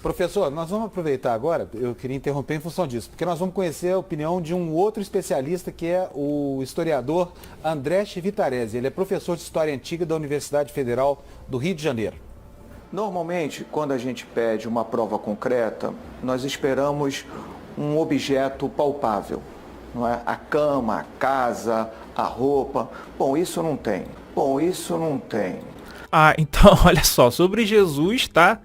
Professor, nós vamos aproveitar agora, eu queria interromper em função disso, porque nós vamos conhecer a opinião de um outro especialista que é o historiador André Chivitarese. Ele é professor de História Antiga da Universidade Federal do Rio de Janeiro. Normalmente, quando a gente pede uma prova concreta, nós esperamos um objeto palpável, não é? A cama, a casa, a roupa. Bom, isso não tem. Ah, então, olha só, sobre Jesus, tá?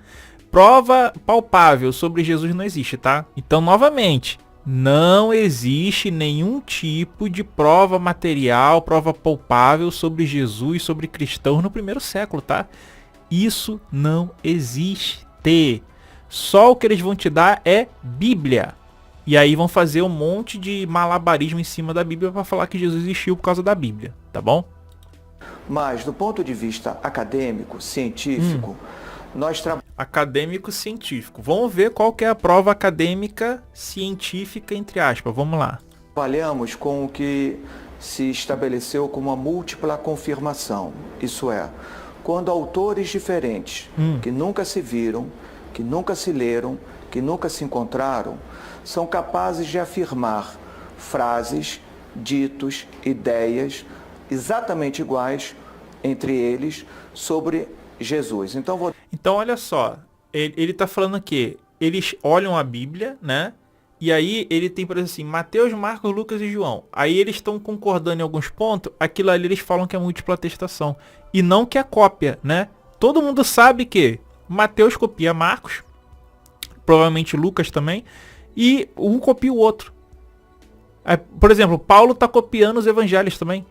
Prova palpável sobre Jesus não existe, tá? Então, novamente, não existe nenhum tipo de prova material, prova palpável sobre Jesus, sobre cristãos no primeiro século, tá? Isso não existe. Só o que eles vão te dar é Bíblia. E aí vão fazer um monte de malabarismo em cima da Bíblia para falar que Jesus existiu por causa da Bíblia, tá bom? Mas, do ponto de vista acadêmico, científico, Acadêmico-científico. Vamos ver qual que é a prova acadêmica científica, entre aspas. Vamos lá. trabalhamos com o que se estabeleceu como a múltipla confirmação. Isso é, quando autores diferentes, que nunca se viram, que nunca se leram, que nunca se encontraram, são capazes de afirmar frases, ditos, ideias exatamente iguais entre eles sobre Jesus. Então, olha só, ele está falando aqui, eles olham a Bíblia, né? E aí ele tem, por exemplo, assim, Mateus, Marcos, Lucas e João. Aí eles estão concordando em alguns pontos, aquilo ali eles falam que é múltipla atestação. E não que é cópia, né? Todo mundo sabe que Mateus copia Marcos, provavelmente Lucas também, e um copia o outro. Aí, por exemplo, Paulo está copiando os evangelhos também.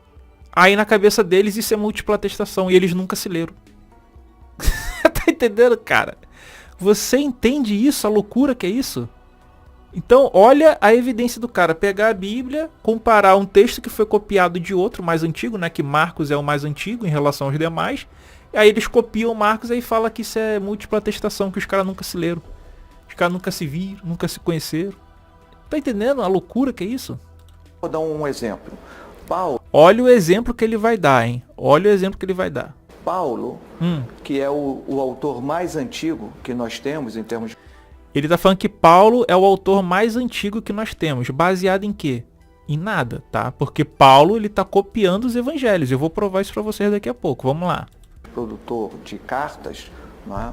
Aí na cabeça deles isso é múltipla atestação e eles nunca se leram. Tá entendendo, cara? Você entende isso, a loucura que é isso? Então, olha a evidência do cara. Pegar a Bíblia, comparar um texto que foi copiado de outro mais antigo, né? Que Marcos é o mais antigo em relação aos demais. E aí eles copiam Marcos e aí fala que isso é múltipla atestação, que os caras nunca se leram. Os caras nunca se viram, nunca se conheceram. Tá entendendo a loucura que é isso? Vou dar um exemplo. Olha o exemplo que ele vai dar, hein? Olha o exemplo que ele vai dar. Paulo, que é o autor mais antigo que nós temos em termos de... Ele tá falando que Paulo é o autor mais antigo que nós temos. Baseado em quê? Em nada, tá? Porque Paulo, ele tá copiando os evangelhos. Eu vou provar isso pra vocês daqui a pouco. Vamos lá. Produtor de cartas, não é?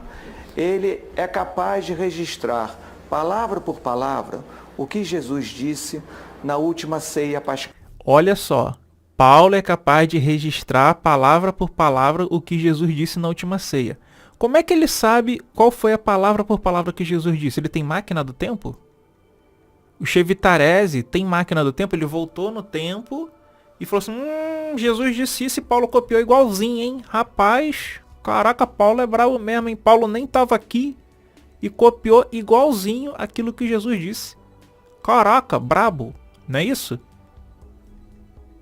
Ele é capaz de registrar, palavra por palavra, o que Jesus disse na última ceia pascal. Olha só. Paulo é capaz de registrar, palavra por palavra, o que Jesus disse na última ceia. Como é que ele sabe qual foi a palavra por palavra que Jesus disse? Ele tem máquina do tempo? O Chivitarese tem máquina do tempo? Ele voltou no tempo e falou assim, Jesus disse isso e Paulo copiou igualzinho, hein? Rapaz, caraca, Paulo é bravo mesmo, hein? Paulo nem estava aqui e copiou igualzinho aquilo que Jesus disse. Caraca, brabo, não é isso?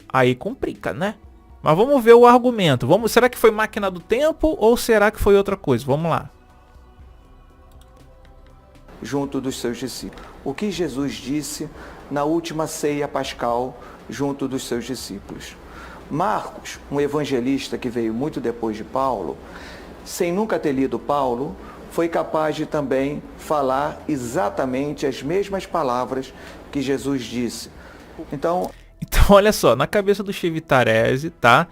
Aí complica, né? Mas vamos ver o argumento. Será que foi máquina do tempo ou será que foi outra coisa? Vamos lá. Junto dos seus discípulos. O que Jesus disse na última ceia pascal junto dos seus discípulos. Marcos, um evangelista que veio muito depois de Paulo, sem nunca ter lido Paulo, foi capaz de também falar exatamente as mesmas palavras que Jesus disse. Então, olha só, na cabeça do Chivitarese, tá?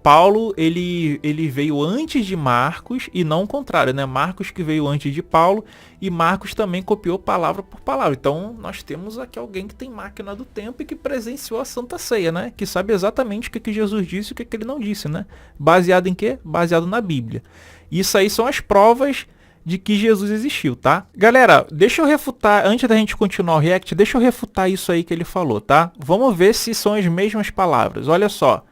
Paulo, ele veio antes de Marcos e não o contrário, né? Marcos que veio antes de Paulo e Marcos também copiou palavra por palavra. Então, nós temos aqui alguém que tem máquina do tempo e que presenciou a Santa Ceia, né? Que sabe exatamente o que Jesus disse e o que ele não disse, né? Baseado em quê? Baseado na Bíblia. Isso aí são as provas de que Jesus existiu, tá? Galera, deixa eu refutar, antes da gente continuar o react, deixa eu refutar isso aí que ele falou, tá? Vamos ver se são as mesmas palavras. Olha só,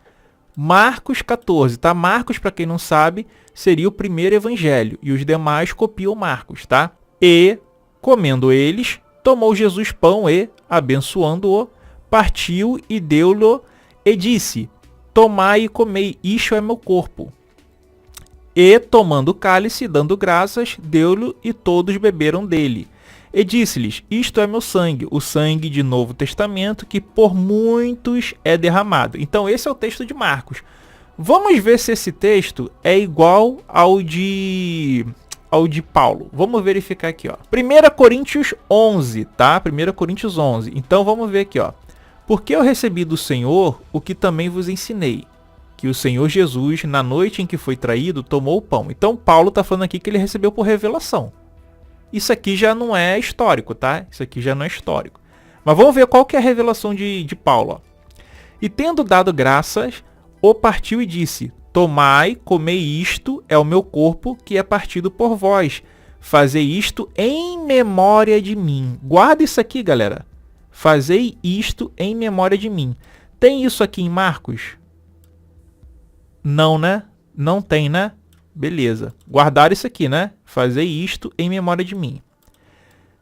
Marcos 14, tá? Marcos, para quem não sabe, seria o primeiro evangelho, e os demais copiam Marcos, tá? E, comendo eles, tomou Jesus pão e, abençoando-o, partiu e deu-lhe, e disse, tomai e comei, isto é meu corpo. E, tomando o cálice, dando graças, deu-lhe e todos beberam dele. E disse-lhes, isto é meu sangue, o sangue de Novo Testamento, que por muitos é derramado. Então esse é o texto de Marcos. Vamos ver se esse texto é igual ao de ao de Paulo? Vamos verificar aqui, ó. 1 Coríntios 11, tá? 1 Coríntios 11. Então vamos ver aqui, ó. Porque eu recebi do Senhor o que também vos ensinei, que o Senhor Jesus, na noite em que foi traído, tomou o pão. Então Paulo está falando aqui que ele recebeu por revelação. Isso aqui já não é histórico, tá? Isso aqui já não é histórico. Mas vamos ver qual que é a revelação de Paulo, ó. E tendo dado graças, o partiu e disse: tomai, comei, isto é o meu corpo que é partido por vós. Fazei isto em memória de mim. Guarda isso aqui, galera. Fazei isto em memória de mim. Tem isso aqui em Marcos? Não, né? Não tem, né? Beleza. Guardar isso aqui, né? Fazei isto em memória de mim.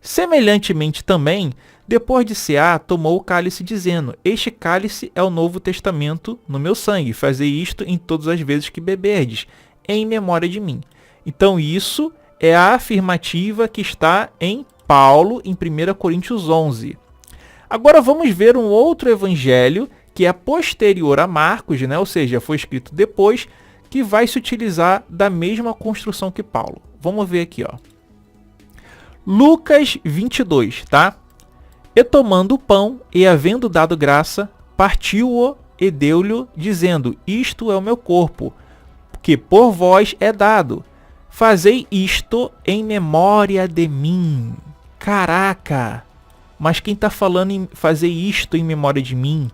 Semelhantemente também, depois de cear, tomou o cálice, dizendo: este cálice é o novo testamento no meu sangue. Fazei isto em todas as vezes que beberdes, em memória de mim. Então isso é a afirmativa que está em Paulo, em 1 Coríntios 11. Agora vamos ver um outro evangelho que é posterior a Marcos, né? Ou seja, foi escrito depois, que vai se utilizar da mesma construção que Paulo. Vamos ver aqui, ó. Lucas 22, tá? E tomando o pão, e havendo dado graça, partiu-o e deu-lhe, dizendo: isto é o meu corpo, que por vós é dado. Fazei isto em memória de mim. Caraca! Mas quem está falando em fazer isto em memória de mim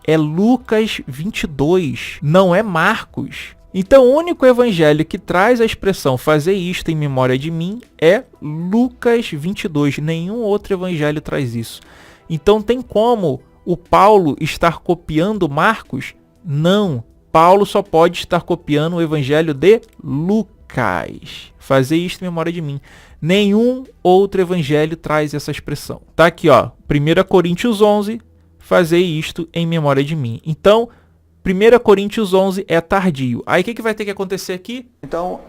é Lucas 22, não é Marcos. Então o único evangelho que traz a expressão fazer isto em memória de mim é Lucas 22. Nenhum outro evangelho traz isso. Então tem como o Paulo estar copiando Marcos? Não. Paulo só pode estar copiando o evangelho de Lucas. Fazer isto em memória de mim. Nenhum outro evangelho traz essa expressão. Tá aqui, ó. 1 Coríntios 11, fazer isto em memória de mim. Então, 1 Coríntios 11 é tardio. Aí o que vai ter que acontecer aqui? Então,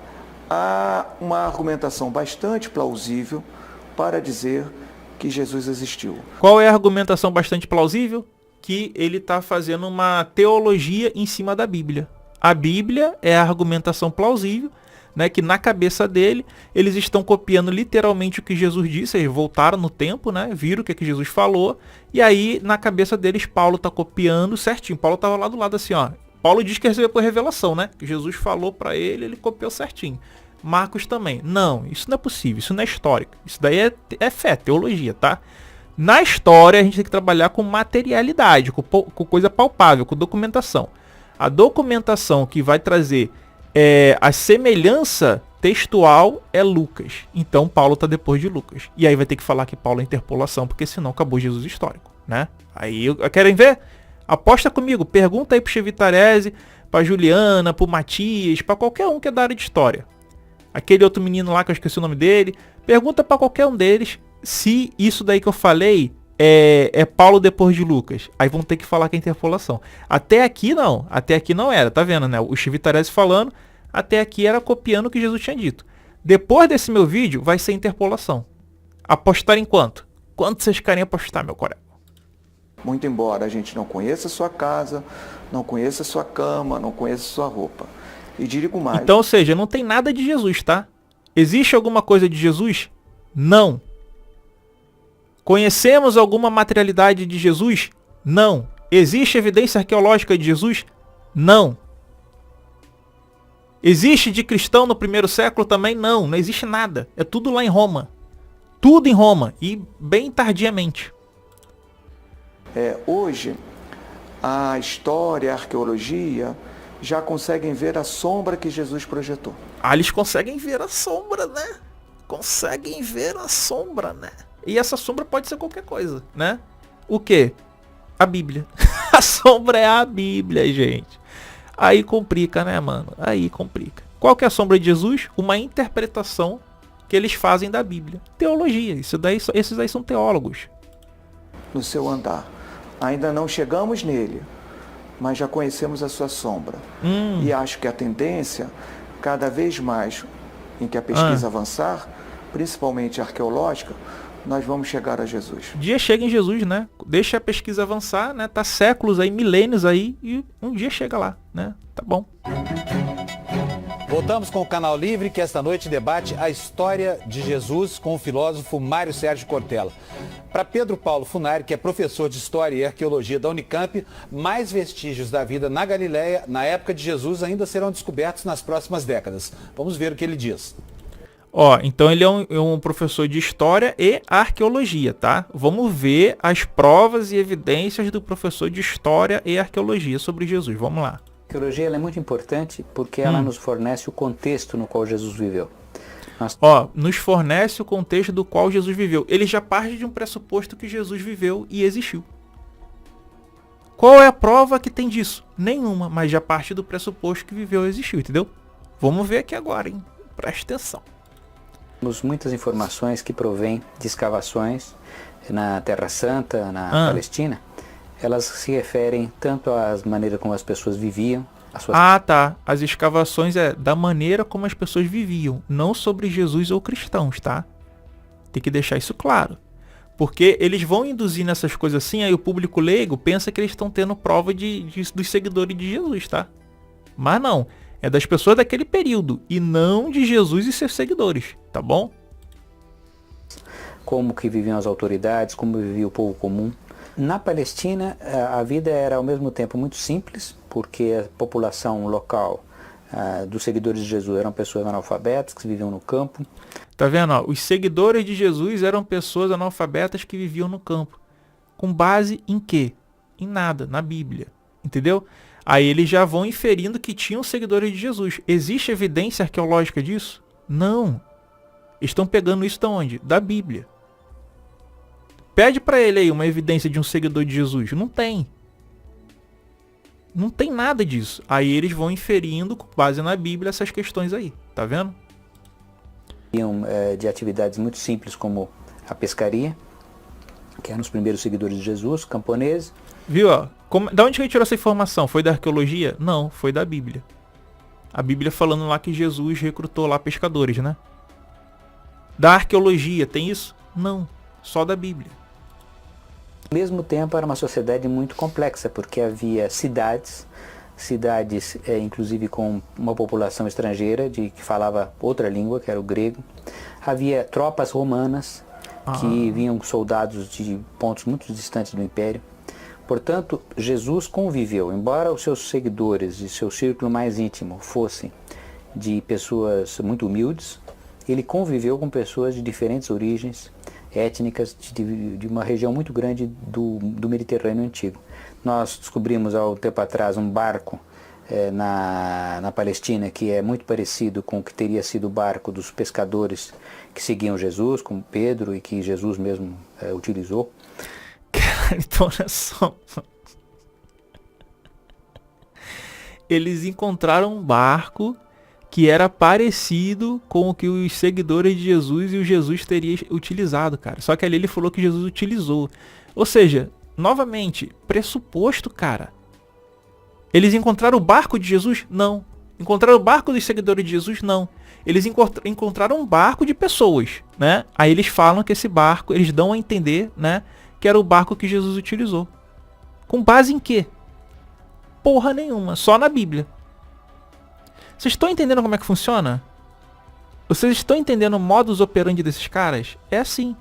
há uma argumentação bastante plausível para dizer que Jesus existiu. Qual é a argumentação bastante plausível? Que ele está fazendo uma teologia em cima da Bíblia. A Bíblia é a argumentação plausível, né, que na cabeça dele, eles estão copiando literalmente o que Jesus disse, eles voltaram no tempo, né, viram o que Jesus falou, e aí na cabeça deles Paulo está copiando certinho. Paulo estava lá do lado assim, ó. Paulo diz que recebeu por revelação, né, que Jesus falou para ele, ele copiou certinho. Marcos também. Não, isso não é possível, isso não é histórico. Isso daí é fé, teologia, tá? Na história a gente tem que trabalhar com materialidade, com coisa palpável, com documentação. A documentação que vai trazer a semelhança textual é Lucas. Então Paulo está depois de Lucas. E aí vai ter que falar que Paulo é interpolação, porque senão acabou Jesus histórico, né? Aí querem ver? Aposta comigo, pergunta aí pro Chevitarese, pra Juliana, pro Matias, pra qualquer um que é da área de história. Aquele outro menino lá que eu esqueci o nome dele, pergunta pra qualquer um deles se isso daí que eu falei é Paulo depois de Lucas. Aí vão ter que falar que é interpolação. Até aqui não era, tá vendo, né? O Chevitarese falando, até aqui era copiando o que Jesus tinha dito. Depois desse meu vídeo, vai ser interpolação. Apostar em quanto? Quanto vocês querem apostar, meu colega? Muito embora a gente não conheça a sua casa, não conheça a sua cama, não conheça a sua roupa. E digo mais. Então, ou seja, não tem nada de Jesus, tá? Existe alguma coisa de Jesus? Não. Conhecemos alguma materialidade de Jesus? Não. Existe evidência arqueológica de Jesus? Não. Existe de cristão no primeiro século também? Não. Não existe nada. É tudo lá em Roma. Tudo em Roma. E bem tardiamente. Hoje, a história, a arqueologia já conseguem ver a sombra que Jesus projetou. Ah, eles conseguem ver a sombra, né? Conseguem ver a sombra, né? E essa sombra pode ser qualquer coisa, né? O quê? A Bíblia. A sombra é a Bíblia, gente. Aí complica, né, mano? Aí complica. Qual que é a sombra de Jesus? Uma interpretação que eles fazem da Bíblia. Teologia. Esses aí são teólogos. No seu andar. Ainda não chegamos nele, mas já conhecemos a sua sombra. E acho que a tendência, cada vez mais em que a pesquisa avançar, principalmente arqueológica, nós vamos chegar a Jesus. Um dia chega em Jesus, né? Deixa a pesquisa avançar, né? Tá séculos aí, milênios aí, e um dia chega lá, né? Tá bom. Voltamos com o Canal Livre, que esta noite debate a história de Jesus com o filósofo Mário Sérgio Cortella. Para Pedro Paulo Funari, que é professor de História e Arqueologia da Unicamp, mais vestígios da vida na Galileia, na época de Jesus, ainda serão descobertos nas próximas décadas. Vamos ver o que ele diz. Então ele é um professor de História e Arqueologia, tá? Vamos ver as provas e evidências do professor de História e Arqueologia sobre Jesus. Vamos lá. A arqueologia ela é muito importante porque ela nos fornece o contexto no qual Jesus viveu. Nos fornece o contexto do qual Jesus viveu. Ele já parte de um pressuposto que Jesus viveu e existiu. Qual é a prova que tem disso? Nenhuma, mas já parte do pressuposto que viveu e existiu, entendeu? Vamos ver aqui agora, hein? Presta atenção. Temos muitas informações que provêm de escavações na Terra Santa, na Palestina. Elas se referem tanto às maneiras como as pessoas viviam. As escavações da maneira como as pessoas viviam, não sobre Jesus ou cristãos, tá? Tem que deixar isso claro. Porque eles vão induzir nessas coisas assim, aí o público leigo pensa que eles estão tendo prova dos seguidores de Jesus, tá? Mas não, é das pessoas daquele período, e não de Jesus e seus seguidores, tá bom? Como que viviam as autoridades, como vivia o povo comum. Na Palestina, a vida era ao mesmo tempo muito simples, porque a população local dos seguidores de Jesus eram pessoas analfabetas que viviam no campo. Tá vendo? Os seguidores de Jesus eram pessoas analfabetas que viviam no campo. Com base em quê? Em nada, na Bíblia. Entendeu? Aí eles já vão inferindo que tinham seguidores de Jesus. Existe evidência arqueológica disso? Não. Estão pegando isso de onde? Da Bíblia. Pede pra ele aí uma evidência de um seguidor de Jesus. Não tem. Não tem nada disso. Aí eles vão inferindo, com base na Bíblia, essas questões aí. Tá vendo? De atividades muito simples como a pescaria, que eram os primeiros seguidores de Jesus, camponeses. Viu? Da onde que ele tirou essa informação? Foi da arqueologia? Não, foi da Bíblia. A Bíblia falando lá que Jesus recrutou lá pescadores, né? Da arqueologia, tem isso? Não, só da Bíblia. Ao mesmo tempo era uma sociedade muito complexa, porque havia cidades inclusive com uma população estrangeira que falava outra língua, que era o grego. Havia tropas romanas que vinham soldados de pontos muito distantes do Império. Portanto, Jesus conviveu, embora os seus seguidores e seu círculo mais íntimo fossem de pessoas muito humildes, ele conviveu com pessoas de diferentes origens étnicas, de uma região muito grande do Mediterrâneo Antigo. Nós descobrimos há um tempo atrás um barco na Palestina que é muito parecido com o que teria sido o barco dos pescadores que seguiam Jesus, como Pedro, e que Jesus mesmo utilizou. Cara, então olha só. Eles encontraram um barco que era parecido com o que os seguidores de Jesus e o Jesus teria utilizado, cara. Só que ali ele falou que Jesus utilizou. Ou seja, novamente, pressuposto, cara. Eles encontraram o barco de Jesus? Não. Encontraram o barco dos seguidores de Jesus? Não. Eles encontraram um barco de pessoas, né? Aí eles falam que esse barco, eles dão a entender, né, que era o barco que Jesus utilizou. Com base em quê? Porra nenhuma, só na Bíblia. Vocês estão entendendo como é que funciona? Vocês estão entendendo o modus operandi desses caras? É assim.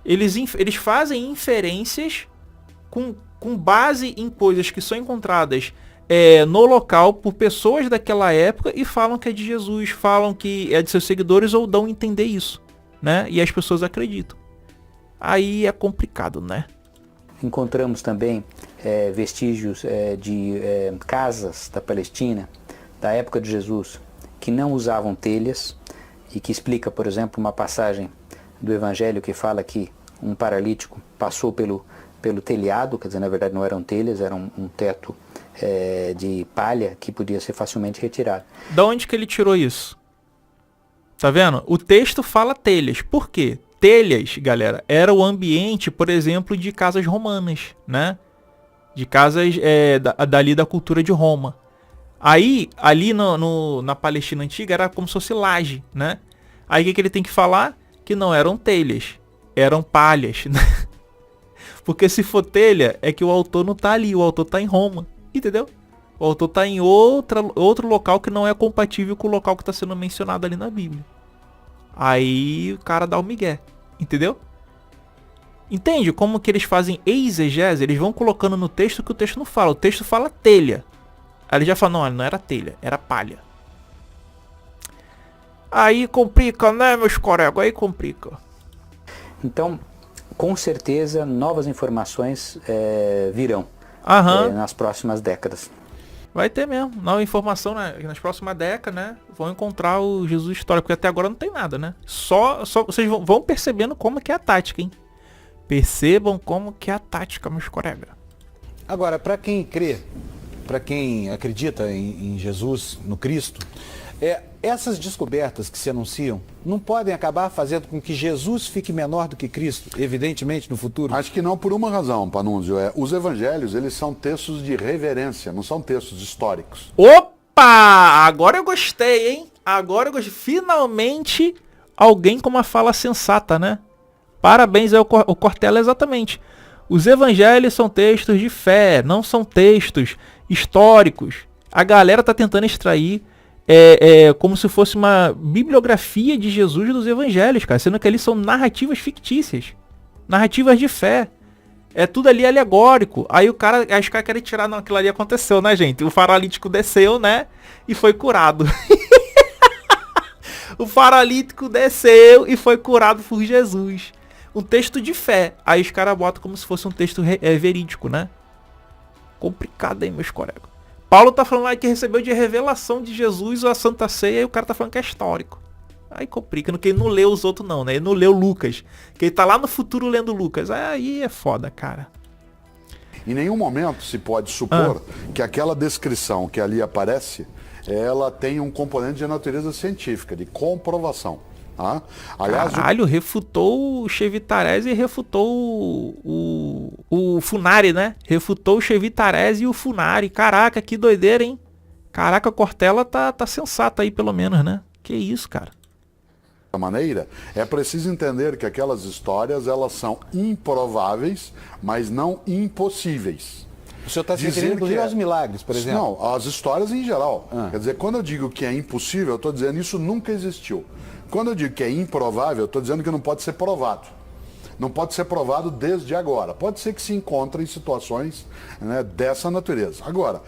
Eles fazem inferências com base em coisas que são encontradas no local por pessoas daquela época e falam que é de Jesus, falam que é de seus seguidores ou dão a entender isso, né? E as pessoas acreditam. Aí é complicado, né? Encontramos também vestígios de casas da Palestina, da época de Jesus, que não usavam telhas e que explica, por exemplo, uma passagem do Evangelho que fala que um paralítico passou pelo telhado, quer dizer, na verdade não eram telhas, era um teto de palha que podia ser facilmente retirado. Da onde que ele tirou isso? Tá vendo? O texto fala telhas. Por quê? Telhas, galera, era o ambiente, por exemplo, de casas romanas, né? De casas dali da cultura de Roma. Aí, ali na Palestina Antiga, era como se fosse laje, né? Aí o que ele tem que falar? Que não eram telhas, eram palhas, né? Porque se for telha, é que o autor não tá ali, o autor tá em Roma, entendeu? O autor está em outro local que não é compatível com o local que está sendo mencionado ali na Bíblia. Aí o cara dá o migué, entendeu? Entende como que eles fazem exegese? Eles vão colocando no texto que o texto não fala. O texto fala telha. Aí ele já fala, não era telha, era palha. Aí complica, né, meus colegas? Aí complica. Então, com certeza, novas informações virão nas próximas décadas. Vai ter mesmo. Nova informação, né? Nas próximas décadas, né? Vão encontrar o Jesus histórico. Porque até agora não tem nada, né? Só vocês vão percebendo como que é a tática, hein? Percebam como que é a tática, meus colegas. Agora, para quem crê, para quem acredita em Jesus, no Cristo, essas descobertas que se anunciam não podem acabar fazendo com que Jesus fique menor do que Cristo, evidentemente, no futuro? Acho que não, por uma razão, Panunzio. Os evangelhos, eles são textos de reverência, não são textos históricos. Opa! Agora eu gostei, hein? Agora eu gostei. Finalmente, alguém com uma fala sensata, né? Parabéns ao Cortella, exatamente. Os evangelhos são textos de fé, não são textos históricos. A galera tá tentando extrair como se fosse uma bibliografia de Jesus dos evangelhos, cara. Sendo que ali são narrativas fictícias. Narrativas de fé. É tudo ali alegórico. Aí os caras querem tirar, não, aquilo ali aconteceu, né, gente? O paralítico desceu, né? E foi curado. O paralítico desceu e foi curado por Jesus. Um texto de fé. Aí os caras botam como se fosse um texto verídico, né? Complicado, hein, meus colegas. Paulo tá falando lá que recebeu de revelação de Jesus a Santa Ceia e o cara tá falando que é histórico. Aí complica, porque ele não leu os outros não, né? Ele não leu Lucas. Que ele tá lá no futuro lendo Lucas. Aí é foda, cara. Em nenhum momento se pode supor que aquela descrição que ali aparece, ela tem um componente de natureza científica, de comprovação. Tá? Aliás, Caralho, refutou o Chevitarese e refutou o Funari, né? Refutou o Chevitarese e o Funari. Caraca, que doideira, hein? Caraca, a Cortella tá sensata aí, pelo menos, né? Que isso, cara. Da maneira, é preciso entender que aquelas histórias, elas são improváveis, mas não impossíveis. O senhor está se referindo, inclusive, aos milagres, por exemplo? Não, as histórias em geral. Quer dizer, quando eu digo que é impossível, eu estou dizendo isso nunca existiu. Quando eu digo que é improvável, eu estou dizendo que não pode ser provado. Não pode ser provado desde agora. Pode ser que se encontre em situações, né, dessa natureza. Agora,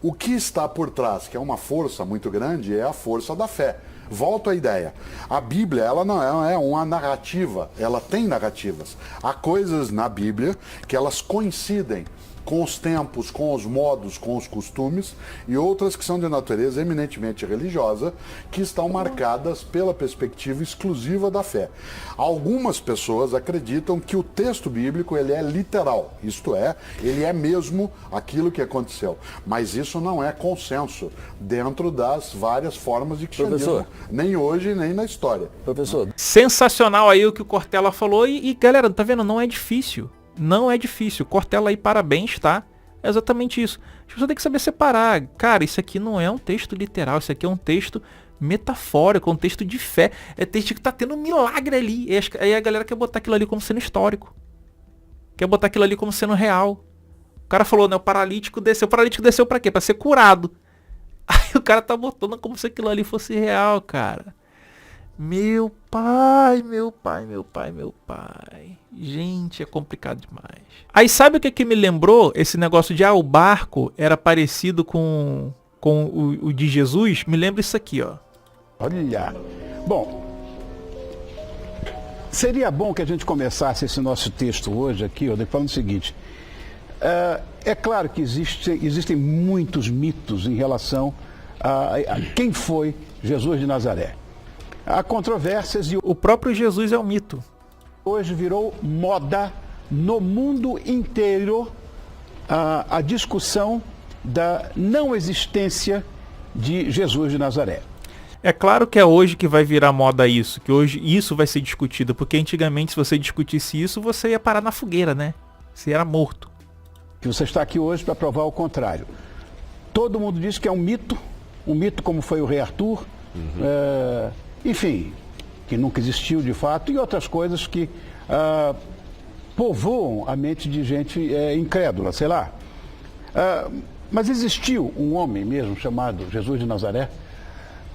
o que está por trás, que é uma força muito grande, é a força da fé. Volto à ideia. A Bíblia, ela não é uma narrativa, ela tem narrativas. Há coisas na Bíblia que elas coincidem com os tempos, com os modos, com os costumes, e outras que são de natureza eminentemente religiosa, que estão marcadas pela perspectiva exclusiva da fé. Algumas pessoas acreditam que o texto bíblico ele é literal, isto é, ele é mesmo aquilo que aconteceu. Mas isso não é consenso dentro das várias formas de cristianismo, nem hoje, nem na história. Professor. Sensacional aí o que o Cortella falou e galera, tá vendo? Não é difícil. Não é difícil. Cortella aí, parabéns, tá? É exatamente isso. As pessoas têm que saber separar. Cara, isso aqui não é um texto literal. Isso aqui é um texto metafórico, um texto de fé. É texto que tá tendo um milagre ali. Aí a galera quer botar aquilo ali como sendo histórico. Quer botar aquilo ali como sendo real. O cara falou, né? O paralítico desceu. O paralítico desceu pra quê? Pra ser curado. Aí o cara tá botando como se aquilo ali fosse real, cara. Meu pai, meu pai, meu pai, meu pai. Gente, é complicado demais. Aí sabe o que me lembrou? Esse negócio de o barco era parecido com o de Jesus? Me lembra isso aqui, ó. Olha. Bom, seria bom que a gente começasse esse nosso texto hoje aqui, ó, falando o seguinte. É claro que existem muitos mitos em relação a quem foi Jesus de Nazaré. Há controvérsias e o próprio Jesus é um mito. Hoje virou moda no mundo inteiro a discussão da não existência de Jesus de Nazaré. É claro que é hoje que vai virar moda isso, que hoje isso vai ser discutido, porque antigamente se você discutisse isso, você ia parar na fogueira, né? Você era morto. Que você está aqui hoje para provar o contrário. Todo mundo diz que é um mito como foi o rei Arthur, enfim, que nunca existiu de fato, e outras coisas que povoam a mente de gente incrédula, sei lá. Mas existiu um homem mesmo chamado Jesus de Nazaré?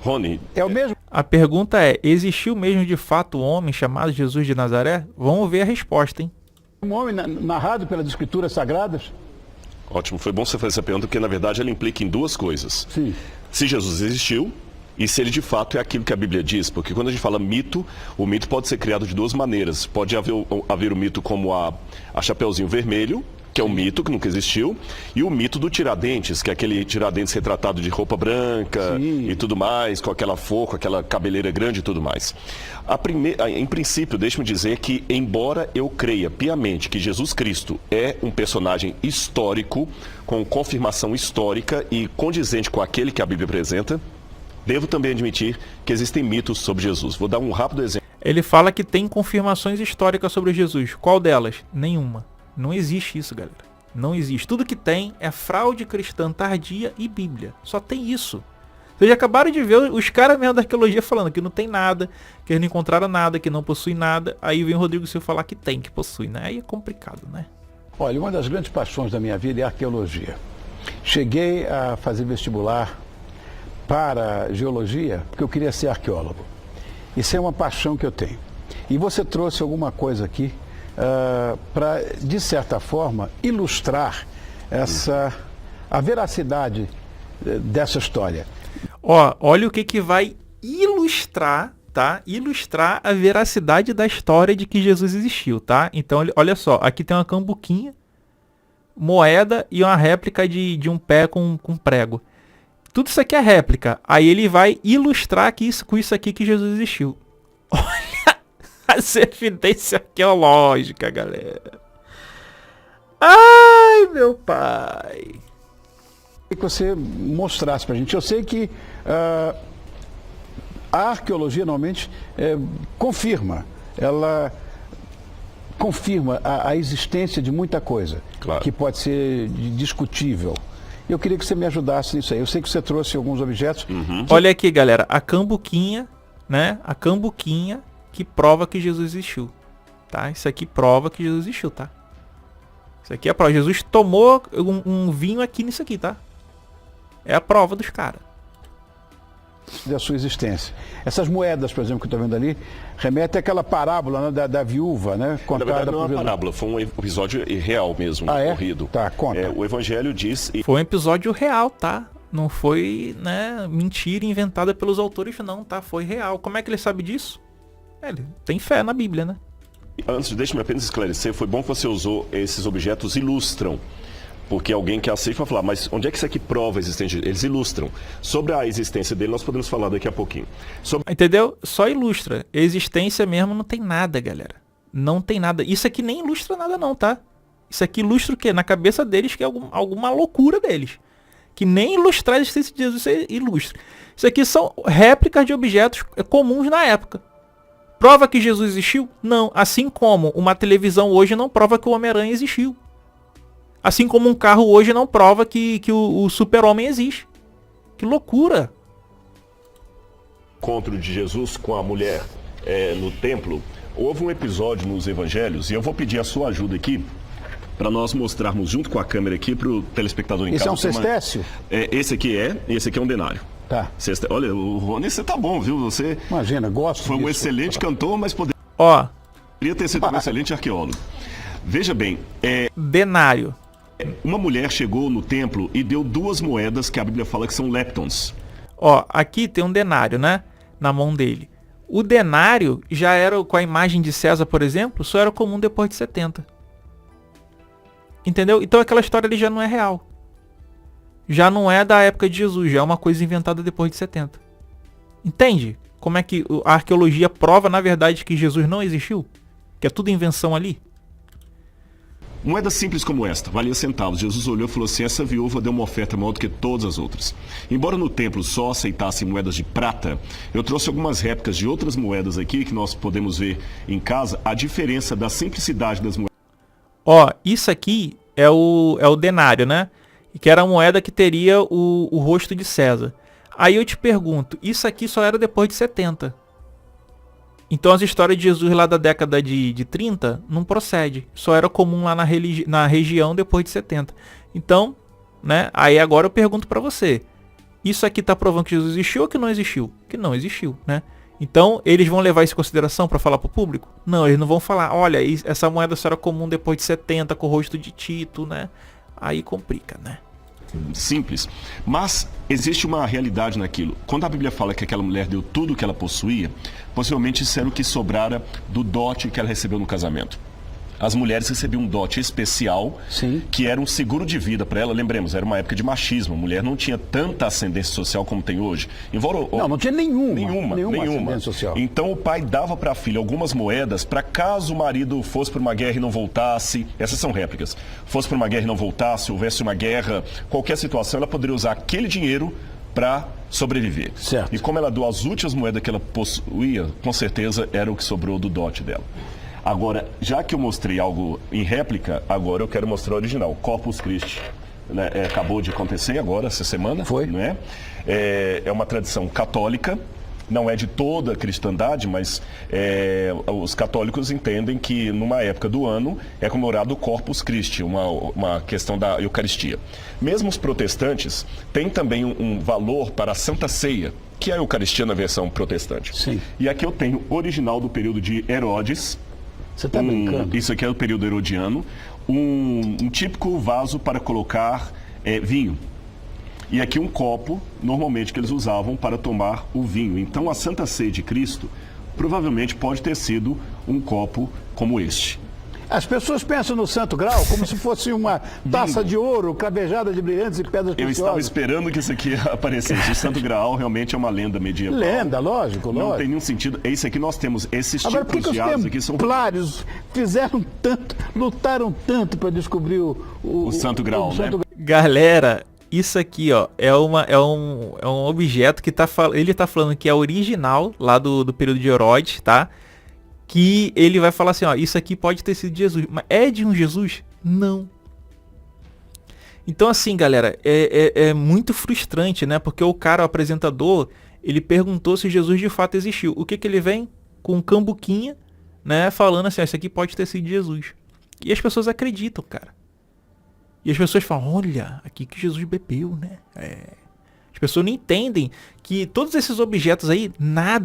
Rony, É o mesmo? A pergunta é, existiu mesmo de fato um homem chamado Jesus de Nazaré? Vamos ver a resposta, hein? Um homem narrado pelas escrituras sagradas? ótimo, foi bom você fazer essa pergunta, porque na verdade ela implica em duas coisas. Sim. Se Jesus existiu e se ele de fato é aquilo que a Bíblia diz, porque quando a gente fala mito, o mito pode ser criado de duas maneiras. Pode haver o mito como a Chapeuzinho Vermelho, que é um mito que nunca existiu, e o mito do Tiradentes, que é aquele Tiradentes retratado de roupa branca Sim. e tudo mais, com aquela forca, aquela cabeleira grande e tudo mais. Em princípio, deixe-me dizer que, embora eu creia piamente que Jesus Cristo é um personagem histórico, com confirmação histórica e condizente com aquele que a Bíblia apresenta, devo também admitir que existem mitos sobre Jesus. Vou dar um rápido exemplo. Ele fala que tem confirmações históricas sobre Jesus. Qual delas? Nenhuma. Não existe isso, galera. Não existe. Tudo que tem é fraude cristã tardia e Bíblia. Só tem isso. Vocês já acabaram de ver os caras mesmo da arqueologia falando que não tem nada, que eles não encontraram nada, que não possui nada. Aí vem o Rodrigo Silva falar que tem, que possui, né? Aí é complicado, né? Olha, uma das grandes paixões da minha vida é a arqueologia. Cheguei a fazer vestibular para geologia porque eu queria ser arqueólogo. Isso é uma paixão que eu tenho. E você trouxe alguma coisa aqui para, de certa forma, ilustrar a veracidade dessa história. Ó, olha o que vai ilustrar, tá? Ilustrar a veracidade da história de que Jesus existiu, tá? Então, olha só, aqui tem uma cambuquinha, moeda e uma réplica de um pé com prego. Tudo isso aqui é réplica. Aí ele vai ilustrar com isso aqui que Jesus existiu. Olha as evidências arqueológicas, galera. Ai, meu pai. Que você mostrasse para a gente. Eu sei que a arqueologia normalmente confirma. Ela confirma a existência de muita coisa. Claro. Que pode ser discutível. Eu queria que você me ajudasse nisso aí. Eu sei que você trouxe alguns objetos. Olha aqui, galera, a cambuquinha, né? A cambuquinha que prova que Jesus existiu, tá? Isso aqui prova que Jesus existiu, tá? Isso aqui é a prova. Jesus tomou um vinho aqui nisso aqui, tá? É a prova dos caras. Da sua existência. Essas moedas, por exemplo, que eu estou vendo ali, remetem àquela parábola, né, da viúva, né? Na Contada verdade não é por uma Jesus. parábola, foi um episódio real mesmo, Ah, é? ocorrido. Tá, conta. O Evangelho diz... Foi um episódio real, tá? Não foi, né, mentira inventada pelos autores, não, tá? Foi real. Como é que ele sabe disso? Ele tem fé na Bíblia, né? Antes, deixe-me apenas esclarecer, foi bom que você usou esses objetos ilustram. Porque alguém que assiste vai falar, mas onde é que isso aqui prova a existência? Eles ilustram. Sobre a existência dele, nós podemos falar daqui a pouquinho. Entendeu? Só ilustra. Existência mesmo não tem nada, galera. Não tem nada. Isso aqui nem ilustra nada não, tá? Isso aqui ilustra o quê? Na cabeça deles, que é alguma loucura deles. Que nem ilustrar a existência de Jesus ilustra. Isso aqui são réplicas de objetos comuns na época. Prova que Jesus existiu? Não. Assim como uma televisão hoje não prova que o Homem-Aranha existiu. Assim como um carro hoje não prova que o super-homem existe. Que loucura. Encontro de Jesus com a mulher no templo, houve um episódio nos evangelhos, e eu vou pedir a sua ajuda aqui, para nós mostrarmos junto com a câmera aqui para o telespectador em casa. Esse é um cestécio? Esse aqui é um denário. Tá. Olha, o Rony, você tá bom, viu? Você Imagina, gosto foi um disso. excelente cantor, mas poderia Ó, ter sido um excelente arqueólogo. Veja bem, denário. uma mulher chegou no templo e deu 2 moedas que a Bíblia fala que são leptons. Ó, aqui tem um denário, né? Na mão dele. O denário já era, com a imagem de César, por exemplo, só era comum depois de 70. Entendeu? Então aquela história ali já não é real. Já não é da época de Jesus, já é uma coisa inventada depois de 70. Entende? Como é que a arqueologia prova, na verdade, que Jesus não existiu? Que é tudo invenção ali? Moeda simples como esta, valia centavos. Jesus olhou e falou assim, essa viúva deu uma oferta maior do que todas as outras. Embora no templo só aceitassem moedas de prata, eu trouxe algumas réplicas de outras moedas aqui que nós podemos ver em casa, a diferença da simplicidade das moedas. Ó, isso aqui é o denário, né? Que era a moeda que teria o rosto de César. Aí eu te pergunto, isso aqui só era depois de 70. Então as histórias de Jesus lá da década de 30 não procede. Só era comum lá na região depois de 70. Então, né? Aí agora eu pergunto para você, isso aqui tá provando que Jesus existiu ou que não existiu? Que não existiu, né? Então, eles vão levar isso em consideração para falar para o público? Não, eles não vão falar, olha, essa moeda só era comum depois de 70, com o rosto de Tito, né? Aí complica, né? Simples. Mas existe uma realidade naquilo. Quando a Bíblia fala que aquela mulher deu tudo o que ela possuía, possivelmente isso era o que sobrara do dote que ela recebeu no casamento. As mulheres recebiam um dote especial, Sim. que era um seguro de vida para ela. Lembremos, era uma época de machismo. A mulher não tinha tanta ascendência social como tem hoje. Embora, Não tinha nenhuma nenhuma. ascendência social. Então o pai dava para a filha algumas moedas para caso o marido fosse para uma guerra e não voltasse. Essas são réplicas. Fosse para uma guerra e não voltasse, houvesse uma guerra, qualquer situação, ela poderia usar aquele dinheiro para sobreviver. Certo. E como ela doou as últimas moedas que ela possuía, com certeza era o que sobrou do dote dela. Agora, já que eu mostrei algo em réplica, agora eu quero mostrar o original. Corpus Christi, né? Acabou de acontecer agora, essa semana. Foi. Não é? É uma tradição católica, não é de toda a cristandade, mas os católicos entendem que numa época do ano é comemorado o Corpus Christi, uma questão da Eucaristia. Mesmo os protestantes têm também um valor para a Santa Ceia, que é a Eucaristia na versão protestante. Sim. E aqui eu tenho o original do período de Herodes. Você está brincando? Isso aqui é o período herodiano. Um típico vaso para colocar vinho. E aqui um copo, normalmente, que eles usavam para tomar o vinho. Então a Santa Ceia de Cristo provavelmente pode ter sido um copo como este. As pessoas pensam no Santo Grau como se fosse uma taça de ouro, cravejada de brilhantes e pedras Eu estava preciosas. esperando que isso aqui aparecesse. O Santo Graal realmente é uma lenda medieval. Lenda, lógico. Não tem nenhum sentido. É isso aqui, nós temos esses Agora, por tipos que de os aves aqui são templários fizeram tanto, lutaram tanto para descobrir o Santo Graal, né? Galera, isso aqui, ó, é um objeto que ele tá falando que é original lá do período de Herodes, tá? Que ele vai falar assim, ó, isso aqui pode ter sido Jesus. Mas é de um Jesus? Não. Então assim, galera, é muito frustrante, né? Porque o cara, o apresentador, ele perguntou se Jesus de fato existiu. O que ele vem? Com um cambuquinha, né? Falando assim, ó, isso aqui pode ter sido Jesus. E as pessoas acreditam, cara. E as pessoas falam, olha, aqui que Jesus bebeu, né? As pessoas não entendem que todos esses objetos aí,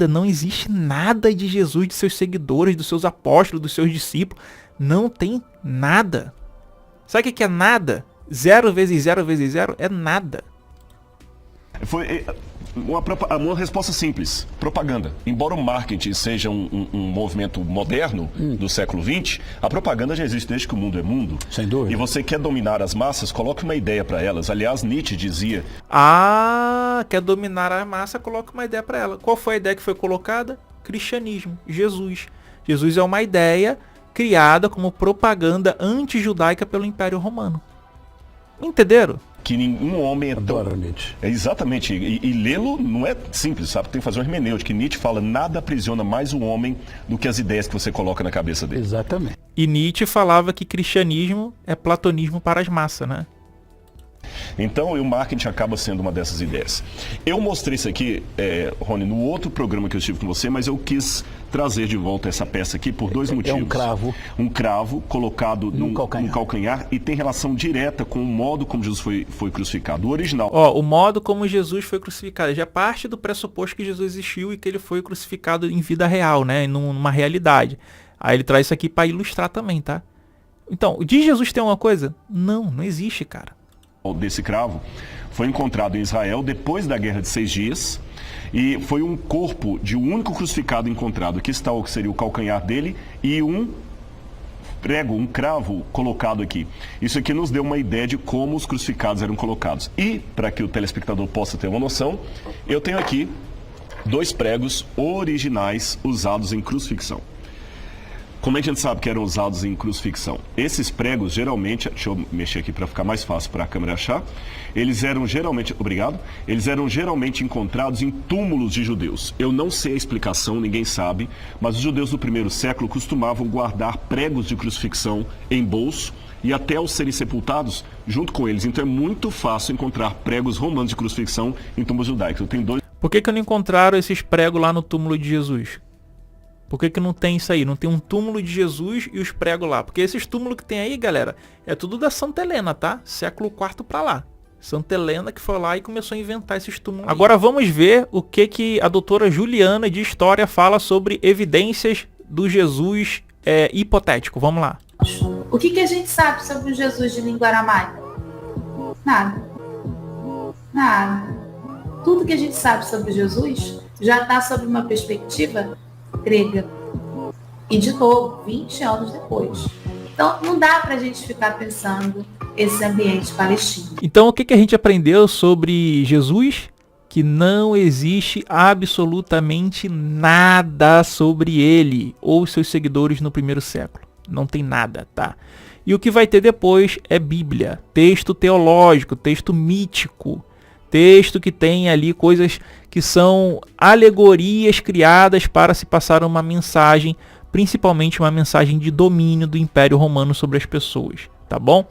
não existe nada de Jesus, de seus seguidores, dos seus apóstolos, dos seus discípulos. Não tem nada. Sabe o que é nada? 0 vezes 0 vezes 0 é nada. Foi uma resposta simples. Propaganda. Embora o marketing seja um movimento moderno do século XX, a propaganda já existe desde que o mundo é mundo. Sem dúvida. E você quer dominar as massas, coloque uma ideia para elas. Aliás, Nietzsche dizia... Quer dominar a massa, coloca uma ideia para ela. Qual foi a ideia que foi colocada? Cristianismo. Jesus. Jesus é uma ideia criada como propaganda antijudaica pelo Império Romano. Entenderam? Que nenhum homem é tão... Adoro Nietzsche. Exatamente. E lê-lo não é simples, sabe? Tem que fazer uma hermenêutica. Nietzsche fala, nada aprisiona mais o homem do que as ideias que você coloca na cabeça dele. Exatamente. E Nietzsche falava que cristianismo é platonismo para as massas, né? Então, o marketing acaba sendo uma dessas ideias. Eu mostrei isso aqui, Rony, no outro programa que eu estive com você, mas eu quis trazer de volta essa peça aqui por 2 motivos. É um cravo. Um cravo colocado no calcanhar e tem relação direta com o modo como Jesus foi crucificado. O original. O modo como Jesus foi crucificado já parte do pressuposto que Jesus existiu e que ele foi crucificado em vida real, né? Numa realidade. Aí ele traz isso aqui para ilustrar também, tá? Então, de Jesus tem uma coisa? Não existe, cara. Desse cravo foi encontrado em Israel depois da Guerra de 6 Dias e foi um corpo de um único crucificado encontrado. Aqui está o que seria o calcanhar dele e um prego, um cravo colocado aqui. Isso aqui nos deu uma ideia de como os crucificados eram colocados. E, para que o telespectador possa ter uma noção, eu tenho aqui 2 pregos originais usados em crucifixão. Como a gente sabe que eram usados em crucifixão? Esses pregos, geralmente, deixa eu mexer aqui para ficar mais fácil para a câmera achar, eles eram geralmente encontrados em túmulos de judeus. Eu não sei a explicação, ninguém sabe, mas os judeus do primeiro século costumavam guardar pregos de crucifixão em bolso e até ao serem sepultados junto com eles. Então é muito fácil encontrar pregos romanos de crucifixão em túmulos judaicos. Eu tenho 2. Por que não encontraram esses pregos lá no túmulo de Jesus? Por que não tem isso aí? Não tem um túmulo de Jesus e os pregos lá? Porque esses túmulos que tem aí, galera, é tudo da Santa Helena, tá? Século IV pra lá. Santa Helena que foi lá e começou a inventar esses túmulos. Agora vamos ver o que a doutora Juliana de História fala sobre evidências do Jesus hipotético. Vamos lá. O que a gente sabe sobre o Jesus de língua aramaica? Nada. Tudo que a gente sabe sobre Jesus já está sob uma perspectiva grega. E de novo, 20 anos depois. Então, não dá para a gente ficar pensando esse ambiente palestino. Então, o que a gente aprendeu sobre Jesus? Que não existe absolutamente nada sobre ele ou seus seguidores no primeiro século. Não tem nada, tá? E o que vai ter depois é Bíblia, texto teológico, texto mítico, texto que tem ali coisas que são alegorias criadas para se passar uma mensagem, principalmente uma mensagem de domínio do Império Romano sobre as pessoas, tá bom?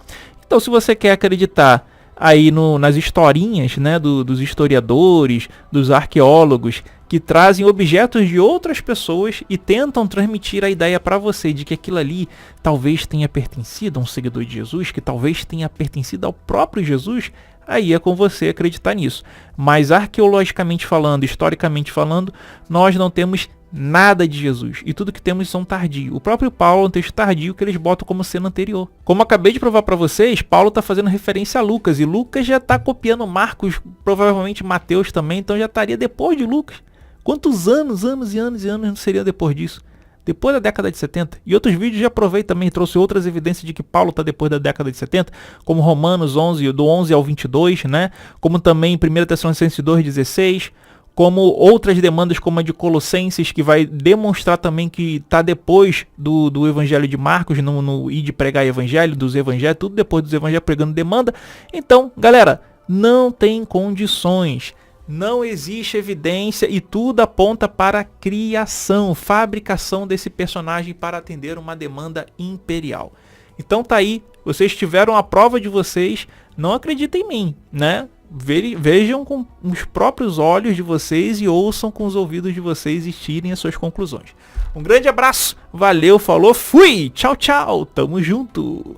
Então, se você quer acreditar aí nas historinhas, né, dos historiadores, dos arqueólogos, que trazem objetos de outras pessoas e tentam transmitir a ideia para você de que aquilo ali talvez tenha pertencido a um seguidor de Jesus, que talvez tenha pertencido ao próprio Jesus, aí é com você acreditar nisso. Mas arqueologicamente falando, historicamente falando, nós não temos nada de Jesus. E tudo que temos são tardio. O próprio Paulo é um texto tardio que eles botam como cena anterior. Como acabei de provar para vocês, Paulo está fazendo referência a Lucas. E Lucas já está copiando Marcos, provavelmente Mateus também. Então já estaria depois de Lucas. Quantos anos não seriam depois disso? Depois da década de 70. E outros vídeos já provei também, trouxe outras evidências de que Paulo está depois da década de 70, como Romanos 11, do 11 ao 22, né? Como também 1 Tessalonicenses 2,16, como outras demandas como a de Colossenses, que vai demonstrar também que está depois do Evangelho de Marcos, no ir de pregar evangelho, dos evangelhos, tudo depois dos evangelhos pregando demanda. Então, galera, não tem condições. Não existe evidência e tudo aponta para a criação, fabricação desse personagem para atender uma demanda imperial. Então tá aí, vocês tiveram a prova de vocês, não acreditem em mim, né? Vejam com os próprios olhos de vocês e ouçam com os ouvidos de vocês e tirem as suas conclusões. Um grande abraço, valeu, falou, fui, tchau, tchau, tamo junto.